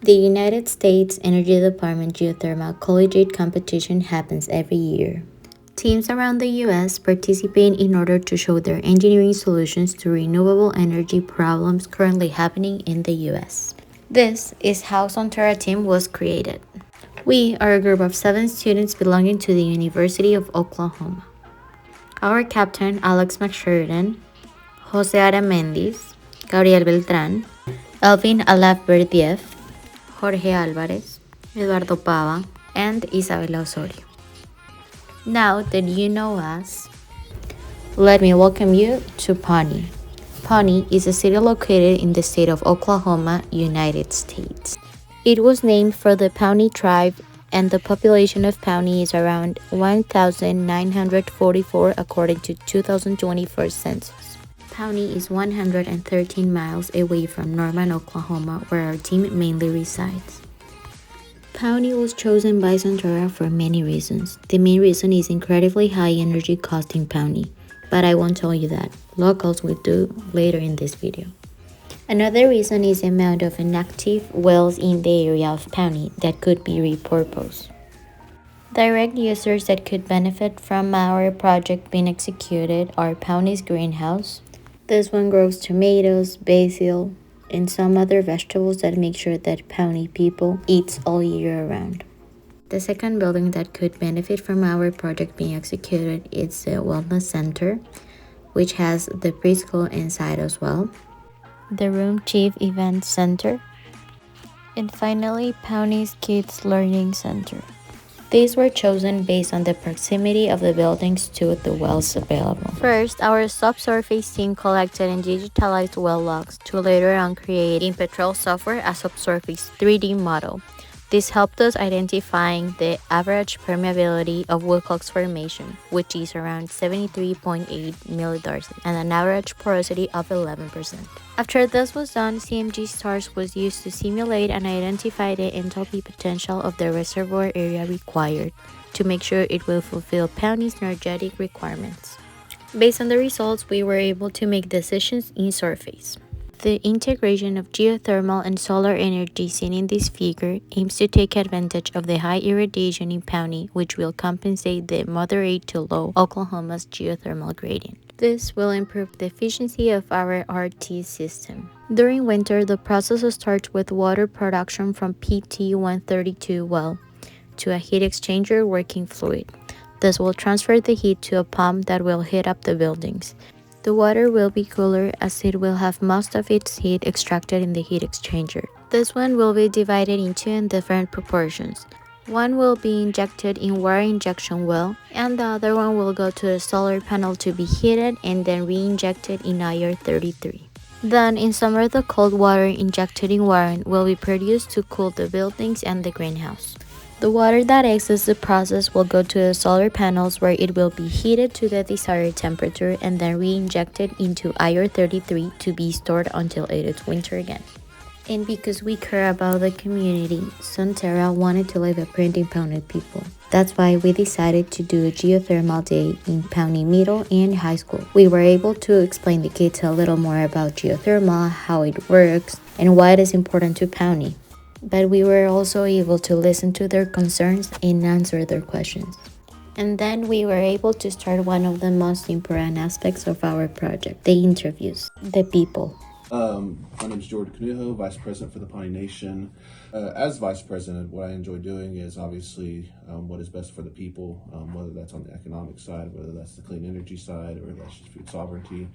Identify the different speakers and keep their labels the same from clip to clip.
Speaker 1: The United States Energy Department Geothermal Collegiate competition happens every year. Teams around the US participate in order to show their engineering solutions to renewable energy problems currently happening in the US. This is how SunTerra team was created. We are a group of 7 students belonging to the University of Oklahoma. Our captain, Alex McSheridan, Jose Aramendis, Gabriel Beltran, Elvin Alaf-Berdiev, Jorge Álvarez, Eduardo Pava, and Isabela Osorio. Now that you know us, let me welcome you to Pawnee. Pawnee is a city located in the state of Oklahoma, United States. It was named for the Pawnee tribe, and the population of Pawnee is around 1,944 according to 2024 census. Pawnee is 113 miles away from Norman, Oklahoma, where our team mainly resides. Pawnee was chosen by SunTerra for many reasons. The main reason is incredibly high energy cost in Pawnee, but I won't tell you that. Locals will do later in this video. Another reason is the amount of inactive wells in the area of Pawnee that could be repurposed. Direct users that could benefit from our project being executed are Pawnee's greenhouse. This one grows tomatoes, basil, and some other vegetables that make sure that Pawnee people eat all year round. The second building that could benefit from our project being executed is the Wellness Center, which has the preschool inside as well, the Room Chief Event Center, and finally Pawnee's Kids Learning Center. These were chosen based on the proximity of the buildings to the wells available. First, our subsurface team collected and digitalized well logs to later on create in Petrol software a subsurface 3D model. This helped us identifying the average permeability of Wilcox Formation, which is around 73.8 millidarcies, and an average porosity of 11%. After this was done, CMG stars was used to simulate and identify the enthalpy potential of the reservoir area required to make sure it will fulfill Pawnee's energetic requirements. Based on the results, we were able to make decisions in surface. The integration of geothermal and solar energy seen in this figure aims to take advantage of the high irradiation in Pawnee, which will compensate the moderate to low Oklahoma's geothermal gradient. This will improve the efficiency of our RT system. During winter, the process starts with water production from PT-132 well to a heat exchanger working fluid. This will transfer the heat to a pump that will heat up the buildings. The water will be cooler as it will have most of its heat extracted in the heat exchanger. This one will be divided into in different proportions. One will be injected in water injection well, and the other one will go to the solar panel to be heated and then re-injected in IR33. Then, in summer, the cold water injected in water will be produced to cool the buildings and the greenhouse. The water that exits the process will go to the solar panels where it will be heated to the desired temperature and then re-injected into IR33 to be stored until it is winter again. And because we care about the community, SunTerra wanted to leave a print in Pawnee people. That's why we decided to do a geothermal day in Pawnee Middle and High School. We were able to explain the kids a little more about geothermal, how it works, and why it is important to Pawnee. But we were also able to listen to their concerns and answer their questions. And then we were able to start one of the most important aspects of our project, the interviews, the people.
Speaker 2: My name is George Canujo, Vice President for the Pawnee Nation. As Vice President, what I enjoy doing is obviously what is best for the people, whether that's on the economic side, whether that's the clean energy side, or that's just food sovereignty.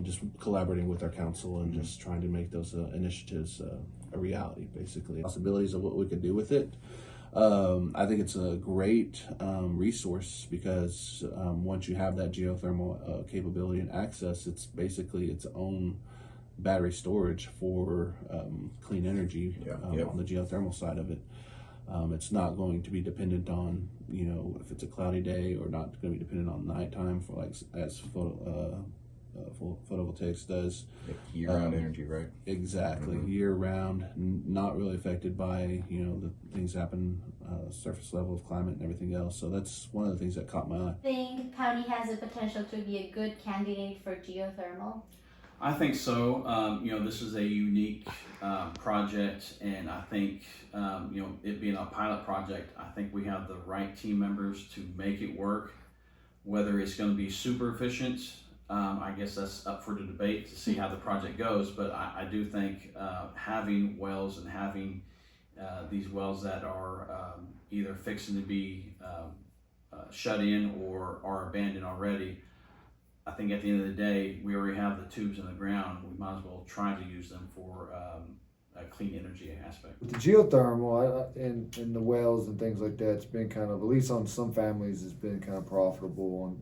Speaker 2: Just collaborating with our council and just trying to make those initiatives a reality, basically. Possibilities of what we could do with it. I think it's a great resource because once you have that geothermal capability and access, it's basically its own battery storage for clean energy on the geothermal side of it. It's not going to be dependent on, if it's a cloudy day, or not going to be dependent on nighttime for as photovoltaics does.
Speaker 3: Year-round energy, right?
Speaker 2: Exactly, year-round, not really affected by the things happen, surface level of climate and everything else. So that's one of the things that caught my eye.
Speaker 1: I think Pawnee has the potential to be a good candidate for geothermal.
Speaker 3: I think so. This is a unique project, and I think, it being a pilot project, I think we have the right team members to make it work. Whether it's going to be super efficient, I guess that's up for the debate to see how the project goes. But I do think having wells and having these wells that are either fixing to be shut in or are abandoned already, I think at the end of the day, we already have the tubes in the ground. We might as well try to use them for a clean energy aspect.
Speaker 4: With the geothermal and the wells and things like that, it's been kind of, at least on some families, it's been kind of profitable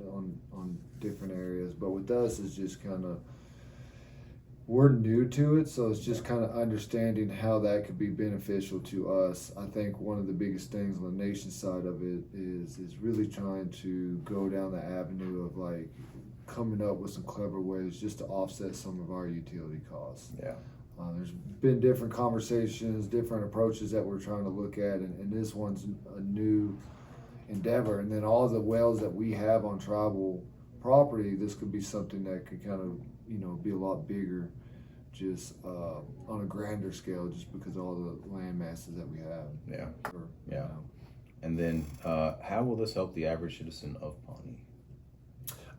Speaker 4: on different areas. But with us, it's just kind of, we're new to it, so it's just kind of understanding how that could be beneficial to us. I think one of the biggest things on the nation side of it is really trying to go down the avenue of like coming up with some clever ways just to offset some of our utility costs.
Speaker 5: Yeah.
Speaker 4: There's been different conversations, different approaches that we're trying to look at, and this one's a new endeavor. And then all the wells that we have on tribal property, this could be something that could kind of, be a lot bigger, just on a grander scale, just because of all the land masses that we have.
Speaker 5: Yeah. And then how will this help the average citizen of Pawnee?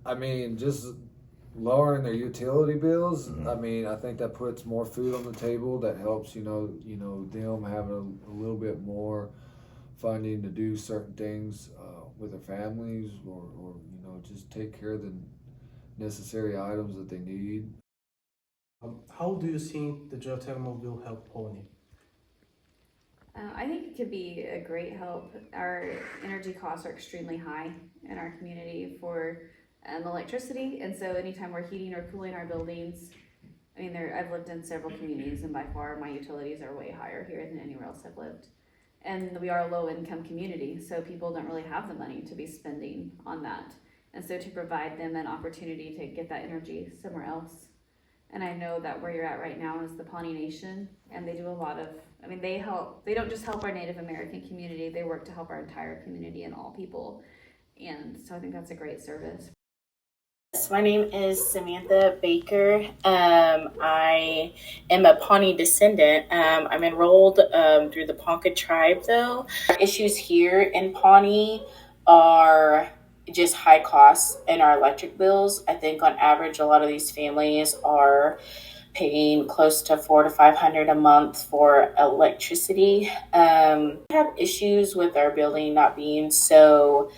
Speaker 4: I mean, just lowering their utility bills.
Speaker 5: Mm-hmm.
Speaker 4: I mean, I think that puts more food on the table. That helps, them having a little bit more funding to do certain things with their families, or just take care of the necessary items that they need.
Speaker 6: How do you think the geothermal will help Pawnee?
Speaker 7: I think it could be a great help. Our energy costs are extremely high in our community for electricity, and so anytime we're heating or cooling our buildings, I've lived in several communities, and by far my utilities are way higher here than anywhere else I've lived. And we are a low income community, so people don't really have the money to be spending on that. And so to provide them an opportunity to get that energy somewhere else. And I know that where you're at right now is the Pawnee Nation, and they do a lot of, they don't just help our Native American community, they work to help our entire community and all people. And so I think that's a great service.
Speaker 8: My name is Samantha Baker. I am a Pawnee descendant. I'm enrolled through the Ponca tribe, though. Issues here in Pawnee are just high costs in our electric bills. I think on average, a lot of these families are paying close to $400 to $500 a month for electricity. We have issues with our building not being so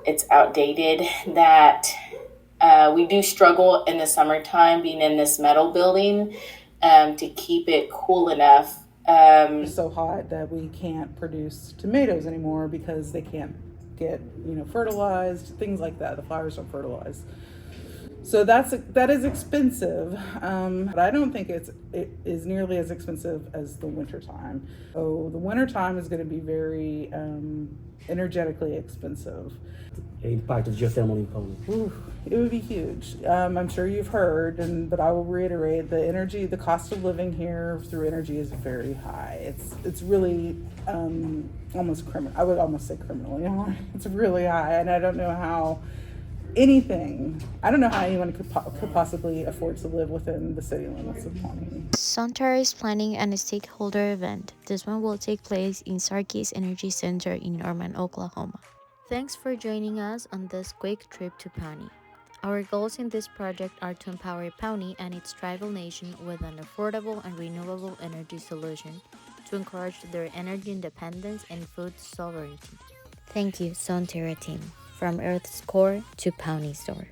Speaker 8: it's outdated, that we do struggle in the summertime being in this metal building to keep it cool enough.
Speaker 9: It's so hot that we can't produce tomatoes anymore because they can't get fertilized, things like that. The flowers don't fertilize. So that is expensive, but I don't think it is nearly as expensive as the wintertime. So the wintertime is going to be very energetically expensive.
Speaker 10: The impact of geothermal in Pawnee.
Speaker 9: Ooh, it would be huge. I'm sure you've heard, but I will reiterate, the cost of living here through energy is very high. It's really almost criminal. I would almost say criminal. It's really high, and I don't know how anyone could possibly afford to live within the city limits of Pawnee.
Speaker 1: SunTerra is planning a stakeholder event. This one will take place in Sarkis Energy Center in Norman, Oklahoma. Thanks for joining us on this quick trip to Pawnee. Our goals in this project are to empower Pawnee and its tribal nation with an affordable and renewable energy solution to encourage their energy independence and food sovereignty. Thank you, SunTerra team. From Earth's core to Pawnee's door.